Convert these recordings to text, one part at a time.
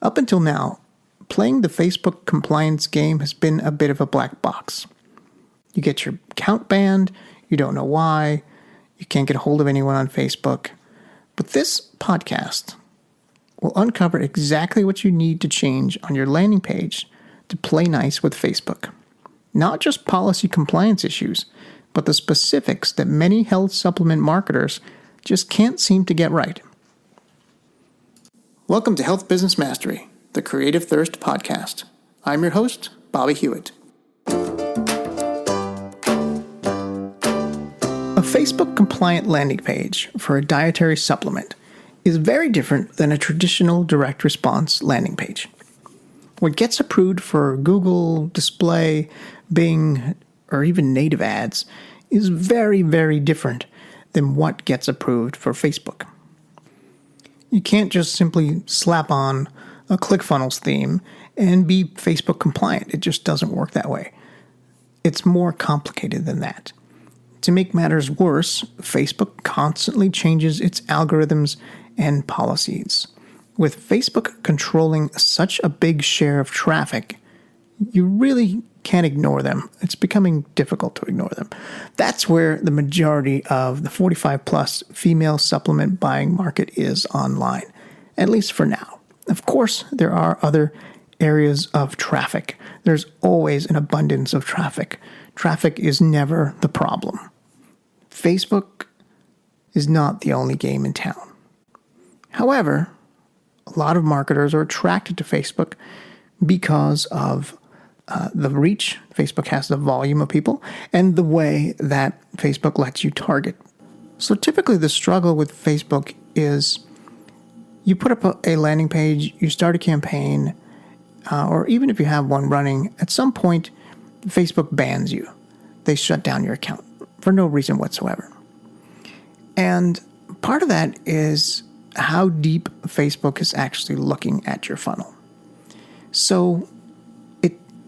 Up until now, playing the Facebook compliance game has been a bit of a black box. You get your account banned, you don't know why, you can't get a hold of anyone on Facebook. But this podcast will uncover exactly what you need to change on your landing page to play nice with Facebook. Not just policy compliance issues, but the specifics that many health supplement marketers just can't seem to get right. Welcome to Health Business Mastery, the Creative Thirst podcast. I'm your host, Bobby Hewitt. A Facebook-compliant landing page for a dietary supplement is very different than a traditional direct response landing page. What gets approved for Google, Display, Bing, or even native ads is very, very different than what gets approved for Facebook. You can't just simply slap on a ClickFunnels theme and be Facebook compliant. It just doesn't work that way. It's more complicated than that. To make matters worse, Facebook constantly changes its algorithms and policies. With Facebook controlling such a big share of traffic, you really can't ignore them. It's becoming difficult to ignore them. That's where the majority of the 45 plus female supplement buying market is online, at least for now. Of course, there are other areas of traffic. There's always an abundance of traffic. Traffic is never the problem. Facebook is not the only game in town. However, a lot of marketers are attracted to Facebook because of the reach. Facebook has the volume of people and the way that Facebook lets you target. So typically the struggle with Facebook is you put up a landing page, you start a campaign, or even if you have one running, at some point Facebook bans you. They shut down your account for no reason whatsoever. And part of that is how deep Facebook is actually looking at your funnel. So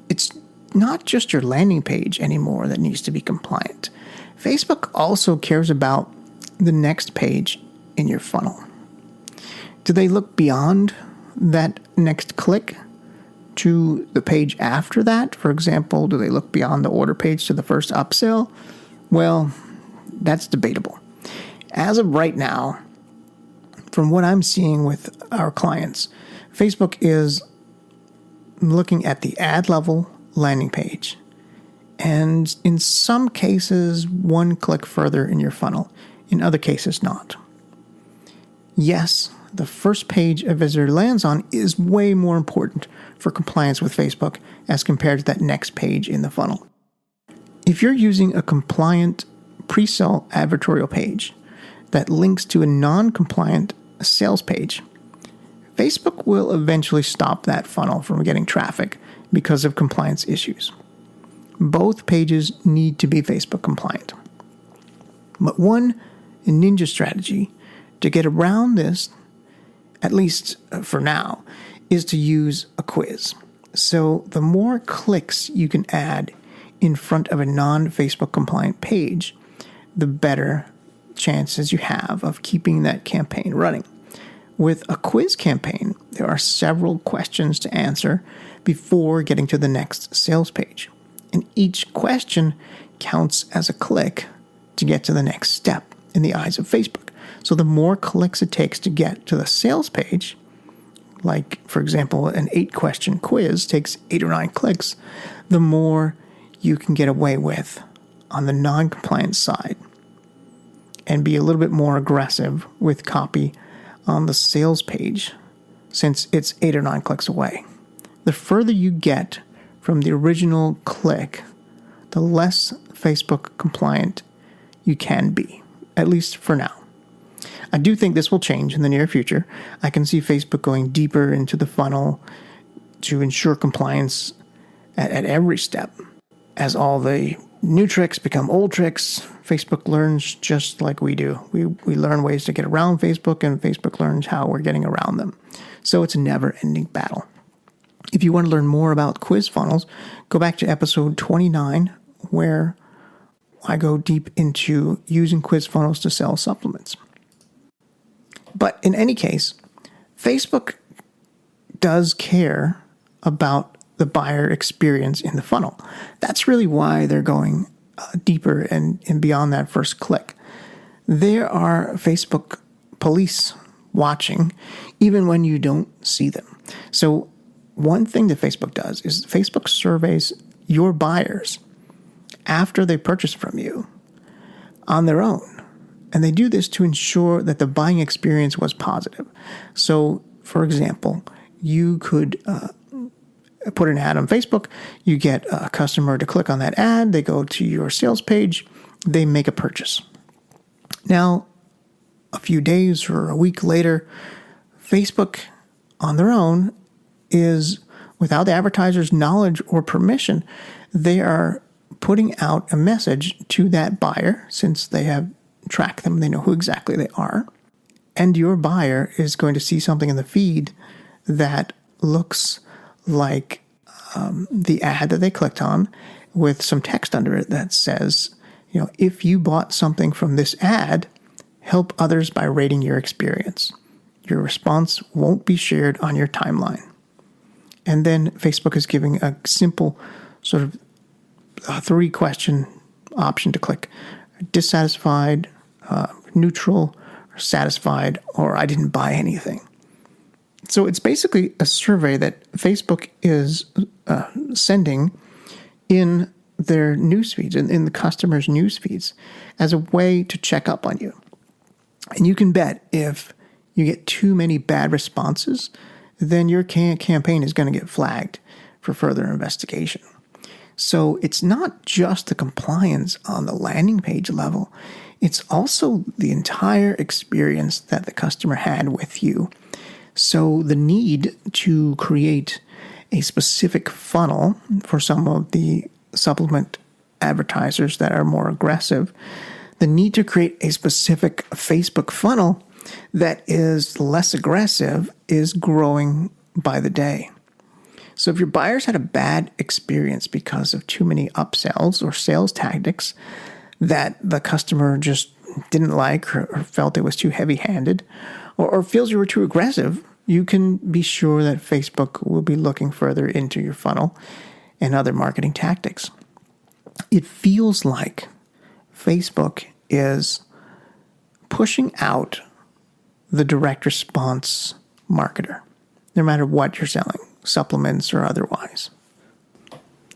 it's not just your landing page anymore that needs to be compliant. Facebook also cares about the next page in your funnel. Do they look beyond that next click to the page after that? For example, do they look beyond the order page to the first upsell? Well, that's debatable. As of right now, from what I'm seeing with our clients, Facebook is looking at the ad level landing page, and in some cases, one click further in your funnel. In other cases, not. Yes, the first page a visitor lands on is way more important for compliance with Facebook as compared to that next page in the funnel. If you're using a compliant pre-sale advertorial page that links to a non-compliant sales page, Facebook will eventually stop that funnel from getting traffic because of compliance issues. Both pages need to be Facebook compliant. But one ninja strategy to get around this, at least for now, is to use a quiz. So the more clicks you can add in front of a non-Facebook compliant page, the better chances you have of keeping that campaign running. With a quiz campaign, there are several questions to answer before getting to the next sales page. And each question counts as a click to get to the next step in the eyes of Facebook. So the more clicks it takes to get to the sales page, like, for example, an 8-question quiz takes 8 or 9 clicks, the more you can get away with on the non-compliant side and be a little bit more aggressive with copy on the sales page, since it's 8 or 9 clicks away. The further you get from the original click, the less Facebook compliant you can be, at least for now. I do think this will change in the near future. I can see Facebook going deeper into the funnel to ensure compliance at every step. As all the new tricks become old tricks, Facebook learns just like we do. We learn ways to get around Facebook, and Facebook learns how we're getting around them. So it's a never-ending battle. If you want to learn more about quiz funnels, go back to episode 29, where I go deep into using quiz funnels to sell supplements. But in any case, Facebook does care about the buyer experience in the funnel. That's really why they're going deeper and beyond that first click. There are Facebook police watching even when you don't see them. So one thing that Facebook does is Facebook surveys your buyers after they purchase from you on their own. And they do this to ensure that the buying experience was positive. So, for example, you could put an ad on Facebook, you get a customer to click on that ad, they go to your sales page, they make a purchase. Now, a few days or a week later, Facebook on their own is, without the advertiser's knowledge or permission, they are putting out a message to that buyer, since they have tracked them, they know who exactly they are, and your buyer is going to see something in the feed that looks like the ad that they clicked on, with some text under it that says, if you bought something from this ad, help others by rating your experience. Your response won't be shared on your timeline. And then Facebook is giving a simple sort of 3-question option to click: dissatisfied, neutral, or satisfied, or I didn't buy anything. So it's basically a survey that Facebook is sending in their news feeds, in the customers' news feeds, as a way to check up on you. And you can bet if you get too many bad responses, then your campaign is going to get flagged for further investigation. So it's not just the compliance on the landing page level, it's also the entire experience that the customer had with you. So the need to create a specific funnel for some of the supplement advertisers that are more aggressive, the need to create a specific Facebook funnel that is less aggressive is growing by the day. So if your buyers had a bad experience because of too many upsells or sales tactics that the customer just didn't like, or felt it was too heavy-handed, or feels you were too aggressive, you can be sure that Facebook will be looking further into your funnel and other marketing tactics. It feels like Facebook is pushing out the direct response marketer, no matter what you're selling, supplements or otherwise.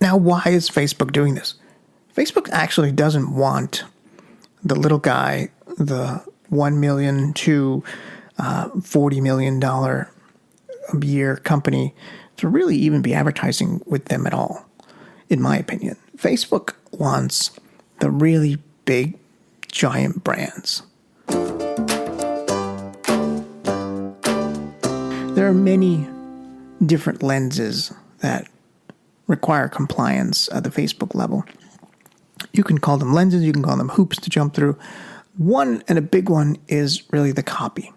Now, why is Facebook doing this? Facebook actually doesn't want the little guy, the $1 million to $40 million a year company, to really even be advertising with them at all, in my opinion. Facebook wants the really big, giant brands. There are many different lenses that require compliance at the Facebook level. You can call them lenses, you can call them hoops to jump through. One, and a big one, is really the copy,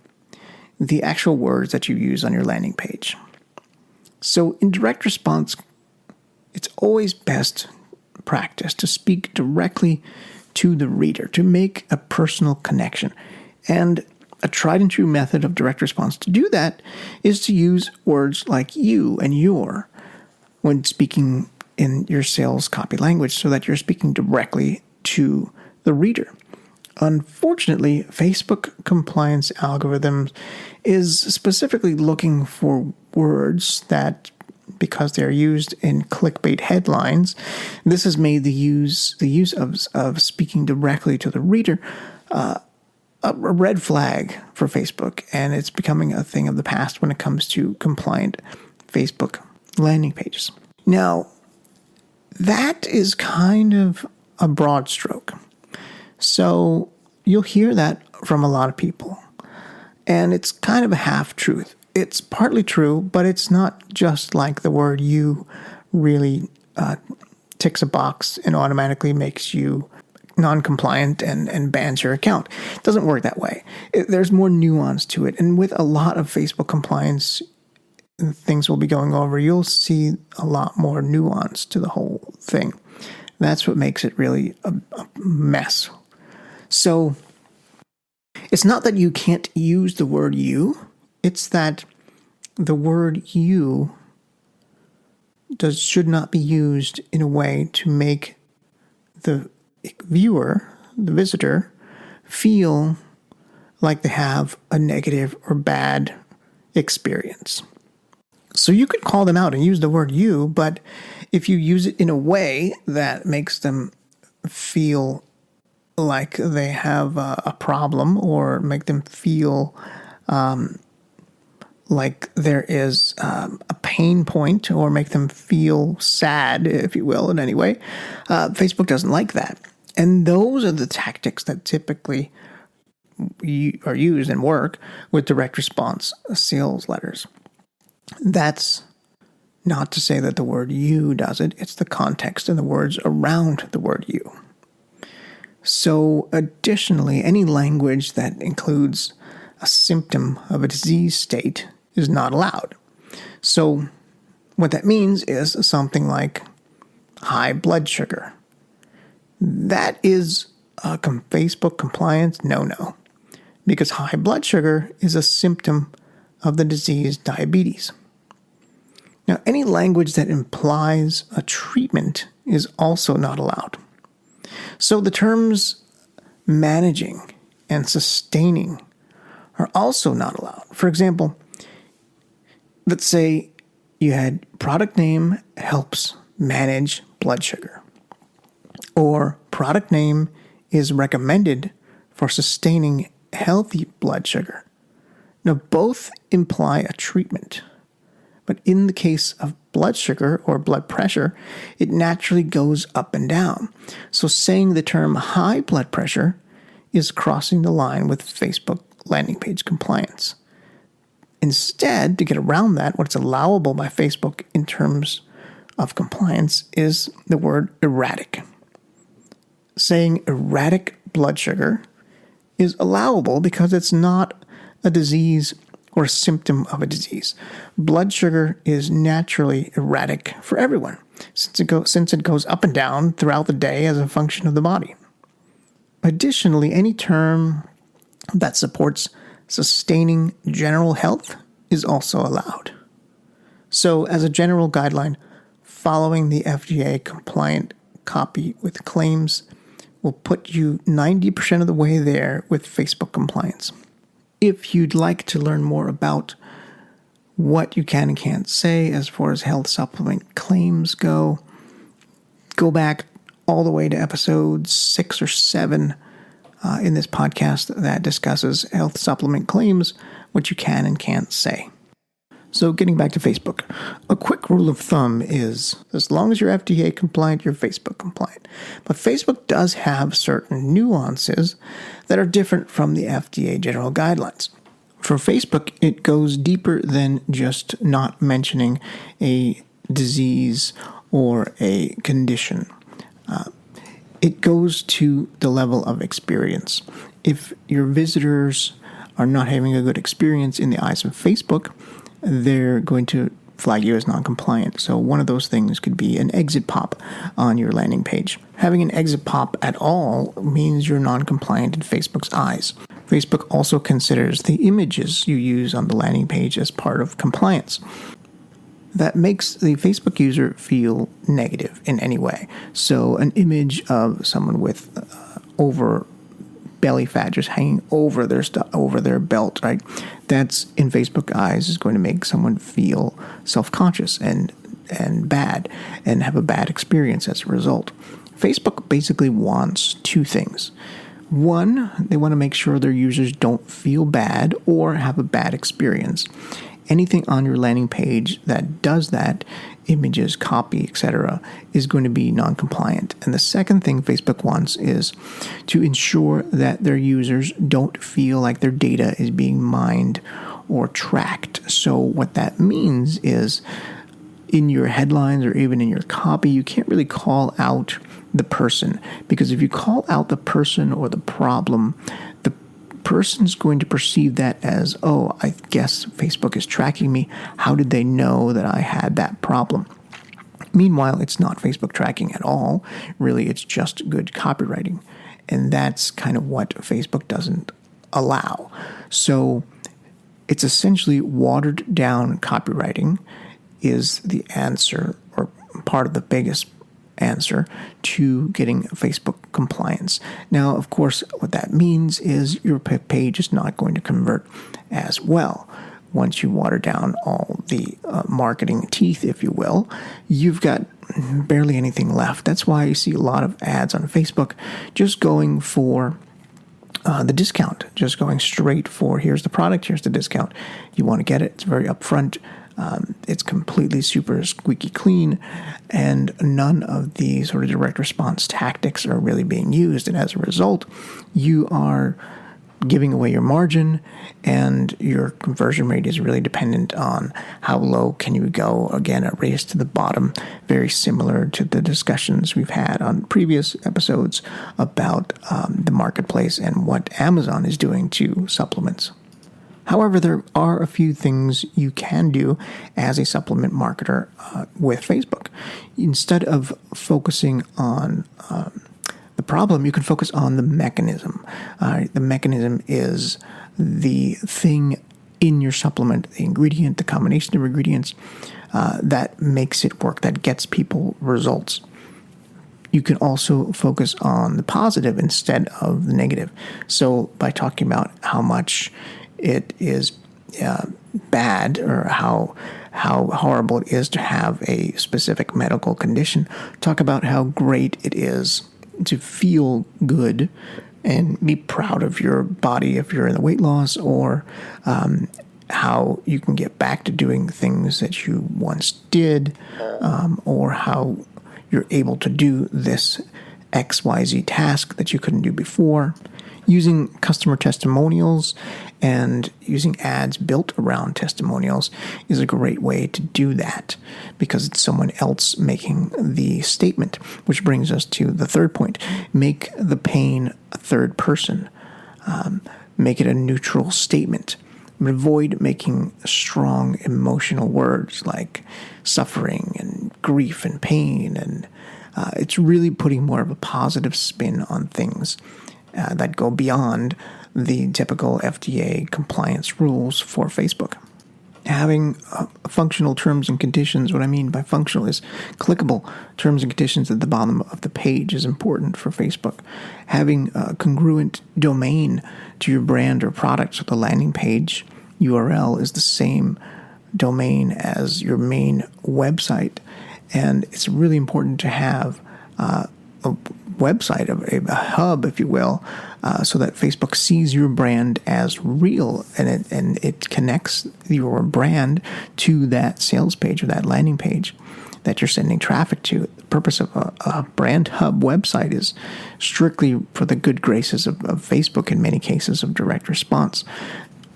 the actual words that you use on your landing page. So in direct response, it's always best practice to speak directly to the reader, to make a personal connection. And a tried and true method of direct response to do that is to use words like you and your when speaking in your sales copy language, so that you're speaking directly to the reader. Unfortunately, Facebook compliance algorithms is specifically looking for words that, because they're used in clickbait headlines, this has made the use of speaking directly to the reader a red flag for Facebook, and it's becoming a thing of the past when it comes to compliant Facebook landing pages. Now, that is kind of a broad stroke. So you'll hear that from a lot of people, and it's kind of a half-truth. It's partly true, but it's not just like the word you really ticks a box and automatically makes you non-compliant and bans your account. It doesn't work that way. There's more nuance to it. And with a lot of Facebook compliance things we'll be going over, you'll see a lot more nuance to the whole thing. That's what makes it really a mess. So it's not that you can't use the word you, it's that the word you should not be used in a way to make the viewer, the visitor, feel like they have a negative or bad experience. So you could call them out and use the word you, but if you use it in a way that makes them feel like they have a problem, or make them feel like there is a pain point, or make them feel sad, if you will, in any way, Facebook doesn't like that. And those are the tactics that typically are used and work with direct response sales letters. That's not to say that the word you does it. It's the context and the words around the word you. So additionally, any language that includes a symptom of a disease state is not allowed. So what that means is something like high blood sugar. That is a Facebook compliance no-no, because high blood sugar is a symptom of the disease diabetes. Now, any language that implies a treatment is also not allowed. So the terms managing and sustaining are also not allowed. For example, let's say you had product name helps manage blood sugar, or product name is recommended for sustaining healthy blood sugar. Now, both imply a treatment, but in the case of blood sugar or blood pressure, it naturally goes up and down. So saying the term high blood pressure is crossing the line with Facebook landing page compliance. Instead, to get around that, what's allowable by Facebook in terms of compliance is the word erratic. Saying erratic blood sugar is allowable because it's not a disease or a symptom of a disease. Blood sugar is naturally erratic for everyone, since it goes up and down throughout the day as a function of the body. Additionally, any term that supports sustaining general health is also allowed. So, as a general guideline, following the FDA compliant copy with claims will put you 90% of the way there with Facebook compliance. If you'd like to learn more about what you can and can't say as far as health supplement claims go back all the way to episodes 6 or 7 in this podcast that discusses health supplement claims, what you can and can't say. So getting back to Facebook, a quick rule of thumb is as long as you're FDA compliant, you're Facebook compliant. But Facebook does have certain nuances that are different from the FDA general guidelines. For Facebook, it goes deeper than just not mentioning a disease or a condition. It goes to the level of experience. If your visitors are not having a good experience in the eyes of Facebook, they're going to flag you as non-compliant. So one of those things could be an exit pop on your landing page. Having an exit pop at all means you're non-compliant in Facebook's eyes. Facebook also considers the images you use on the landing page as part of compliance. That makes the Facebook user feel negative in any way. So an image of someone with over belly fat just hanging over their belt, right? That's in Facebook eyes is going to make someone feel self-conscious and bad and have a bad experience as a result. Facebook basically wants two things. One, they want to make sure their users don't feel bad or have a bad experience. Anything on your landing page that does that, images, copy, etc., is going to be non-compliant. And the second thing Facebook wants is to ensure that their users don't feel like their data is being mined or tracked. So what that means is in your headlines or even in your copy, you can't really call out the person, because if you call out the person or the problem, the person's going to perceive that as, oh, I guess Facebook is tracking me. How did they know that I had that problem? Meanwhile, it's not Facebook tracking at all. Really, it's just good copywriting. And that's kind of what Facebook doesn't allow. So It's essentially watered down copywriting is the answer, or part of the biggest answer to getting Facebook compliance. Now, of course, what that means is your page is not going to convert as well. Once you water down all the marketing teeth, if you will, you've got barely anything left. That's why you see a lot of ads on Facebook just going for the discount, just going straight for here's the product, here's the discount. You want to get it. It's very upfront. It's completely super squeaky clean, and none of the sort of direct response tactics are really being used. And as a result, you are giving away your margin, and your conversion rate is really dependent on how low can you go. Again, a race to the bottom, very similar to the discussions we've had on previous episodes about the marketplace and what Amazon is doing to supplements. However, there are a few things you can do as a supplement marketer with Facebook. Instead of focusing on the problem, you can focus on the mechanism. The mechanism is the thing in your supplement, the ingredient, the combination of ingredients that makes it work, that gets people results. You can also focus on the positive instead of the negative. So by talking about how much it is bad, or how horrible it is to have a specific medical condition, talk about how great it is to feel good and be proud of your body if you're in the weight loss, or how you can get back to doing things that you once did, or how you're able to do this XYZ task that you couldn't do before. Using customer testimonials and using ads built around testimonials is a great way to do that, because it's someone else making the statement, which brings us to the third point. Make the pain a third person. Make it a neutral statement. Avoid making strong emotional words like suffering and grief and pain, and it's really putting more of a positive spin on things that go beyond the typical FDA compliance rules for Facebook. Having functional terms and conditions, what I mean by functional is clickable terms and conditions at the bottom of the page is important for Facebook. Having a congruent domain to your brand or product, so the landing page URL is the same domain as your main website. And it's really important to have a website, a hub, if you will, so that Facebook sees your brand as real, and it connects your brand to that sales page or that landing page that you're sending traffic to. The purpose of a brand hub website is strictly for the good graces of Facebook, in many cases of direct response.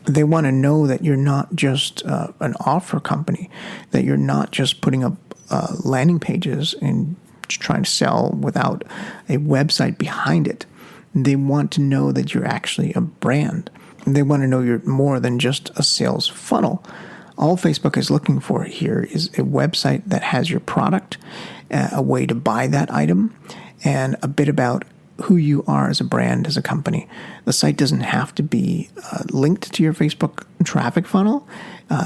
They want to know that you're not just an offer company, that you're not just putting up landing pages and trying to sell without a website behind it. They want to know that you're actually a brand. They want to know you're more than just a sales funnel. All Facebook is looking for here is a website that has your product, a way to buy that item, and a bit about who you are as a brand, as a company. The site doesn't have to be linked to your Facebook traffic funnel.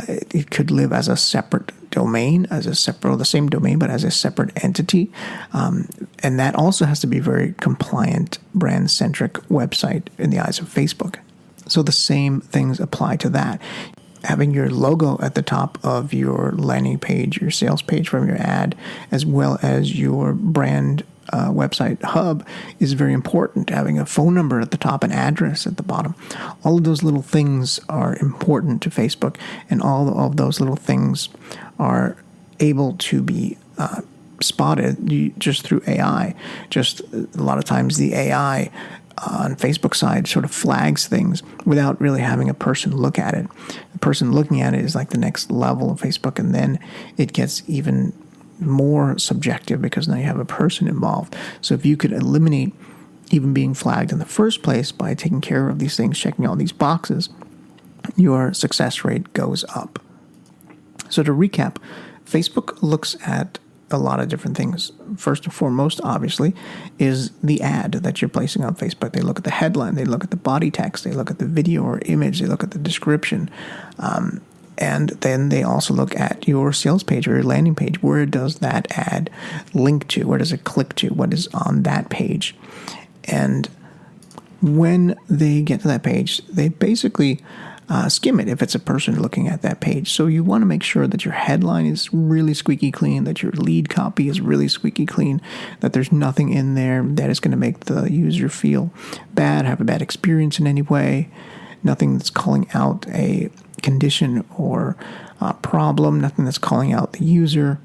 It could live as a separate domain, the same domain, but as a separate entity. And that also has to be a very compliant, brand-centric website in the eyes of Facebook. So the same things apply to that. Having your logo at the top of your landing page, your sales page from your ad, as well as your brand website hub is very important. Having a phone number at the top, an address at the bottom. All of those little things are important to Facebook, and all of those little things are able to be spotted just through AI. Just a lot of times the AI on Facebook side sort of flags things without really having a person look at it. The person looking at it is like the next level of Facebook, and then it gets even more subjective because now you have a person involved. So if you could eliminate even being flagged in the first place by taking care of these things, checking all these boxes, your success rate goes up. So to recap, Facebook looks at a lot of different things. First and foremost, obviously, is the ad that you're placing on Facebook. They look at the headline, they look at the body text, they look at the video or image, they look at the description, and then they also look at your sales page or your landing page. Where does that ad link to? Where does it click to? What is on that page? And when they get to that page, they basically skim it if it's a person looking at that page. So you want to make sure that your headline is really squeaky clean, that your lead copy is really squeaky clean, that there's nothing in there that is going to make the user feel bad, have a bad experience in any way, nothing that's calling out a condition or problem, nothing that's calling out the user.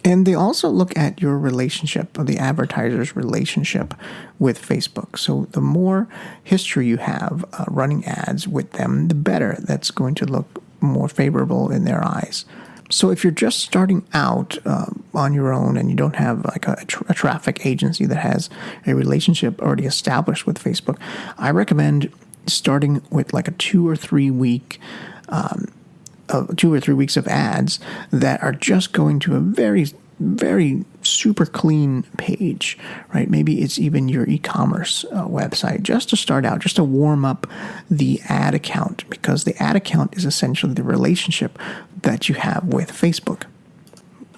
And they also look at your relationship, or the advertiser's relationship with Facebook. So the more history you have running ads with them, the better. That's going to look more favorable in their eyes. So if you're just starting out on your own and you don't have like a traffic agency that has a relationship already established with Facebook, I recommend starting with like a 2 or 3 weeks of ads that are just going to a very, very super clean page, right? Maybe it's even your e-commerce website, just to start out, just to warm up the ad account, because the ad account is essentially the relationship that you have with Facebook.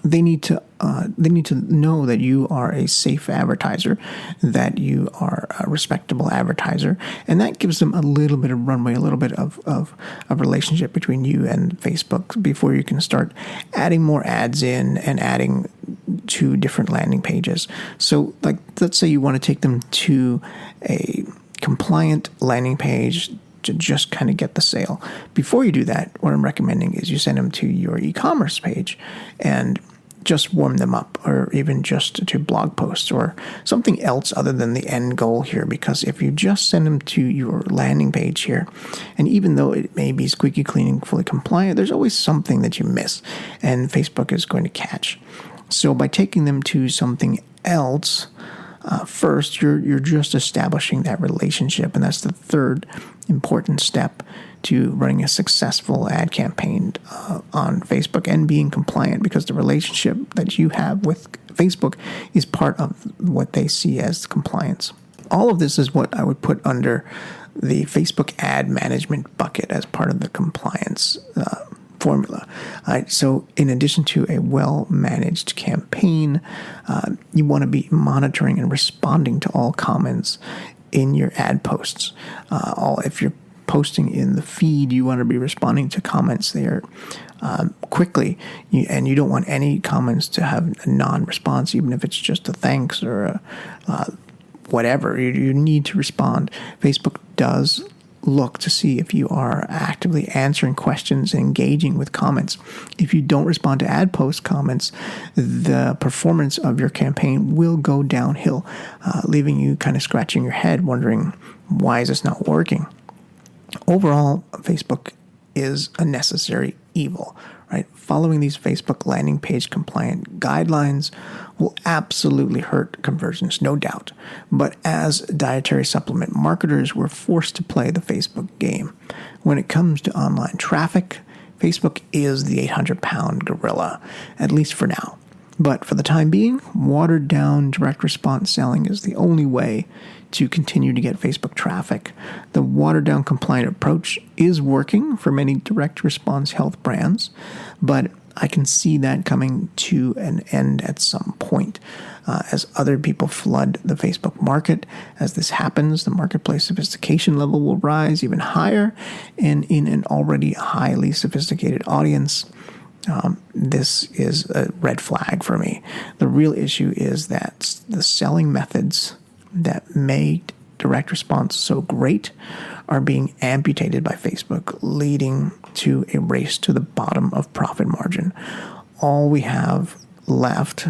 They need to know that you are a safe advertiser, that you are a respectable advertiser, and that gives them a little bit of runway, a little bit of a relationship between you and Facebook before you can start adding more ads in and adding to different landing pages. So, like, let's say you want to take them to a compliant landing page to just kind of get the sale. Before you do that, what I'm recommending is you send them to your e-commerce page and just warm them up, or even just to blog posts or something else other than the end goal here. Because if you just send them to your landing page here, and even though it may be squeaky clean and fully compliant, there's always something that you miss, and Facebook is going to catch. So by taking them to something else, first, you're just establishing that relationship, and that's the third important step to running a successful ad campaign on Facebook and being compliant, because the relationship that you have with Facebook is part of what they see as compliance. All of this is what I would put under the Facebook ad management bucket as part of the compliance formula. So in addition to a well-managed campaign, you want to be monitoring and responding to all comments in your ad posts. If you're posting in the feed, you want to be responding to comments there quickly, and you don't want any comments to have a non-response, even if it's just a thanks or a whatever. You need to respond. Facebook does look to see if you are actively answering questions and engaging with comments. If you don't respond to ad post comments, the performance of your campaign will go downhill, leaving you kind of scratching your head wondering, why is this not working? Overall, Facebook is a necessary evil, right? Following these Facebook landing page compliant guidelines will absolutely hurt conversions, no doubt. But as dietary supplement marketers, we're forced to play the Facebook game. When it comes to online traffic, Facebook is the 800-pound gorilla, at least for now. But for the time being, watered-down direct response selling is the only way to continue to get Facebook traffic. The watered-down compliant approach is working for many direct response health brands, but I can see that coming to an end at some point. As other people flood the Facebook market, as this happens, the marketplace sophistication level will rise even higher, and in an already highly sophisticated audience, this is a red flag for me. The real issue is that the selling methods that made direct response so great are being amputated by Facebook, leading to a race to the bottom of profit margin. All we have left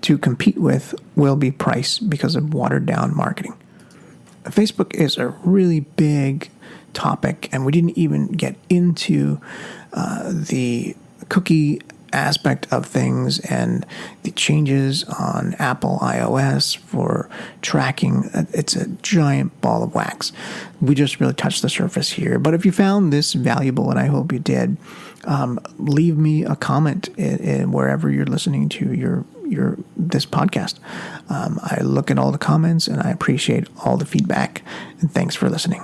to compete with will be price because of watered down marketing. Facebook is a really big topic, and we didn't even get into the cookie aspect of things and the changes on Apple iOS for tracking. It's a giant ball of wax. We just really touched the surface here. But if you found this valuable, and I hope you did, Leave me a comment in wherever you're listening to this podcast. I look at all the comments and I appreciate all the feedback. And thanks for listening.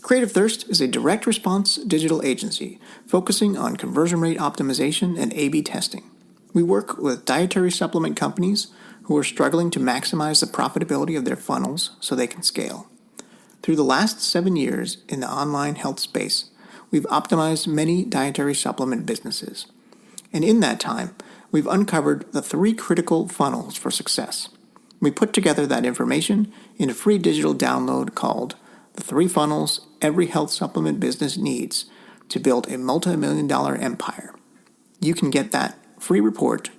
Creative Thirst is a direct response digital agency focusing on conversion rate optimization and A/B testing. We work with dietary supplement companies who are struggling to maximize the profitability of their funnels so they can scale. Through the last 7 years in the online health space, we've optimized many dietary supplement businesses. And in that time, we've uncovered the 3 critical funnels for success. We put together that information in a free digital download called The 3 Funnels Every Health Supplement Business Needs to Build a Multi-million-dollar Empire. You can get that free report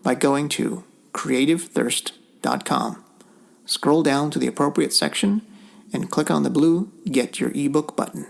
by going to creativethirst.com. Scroll down to the appropriate section and click on the blue Get Your ebook button.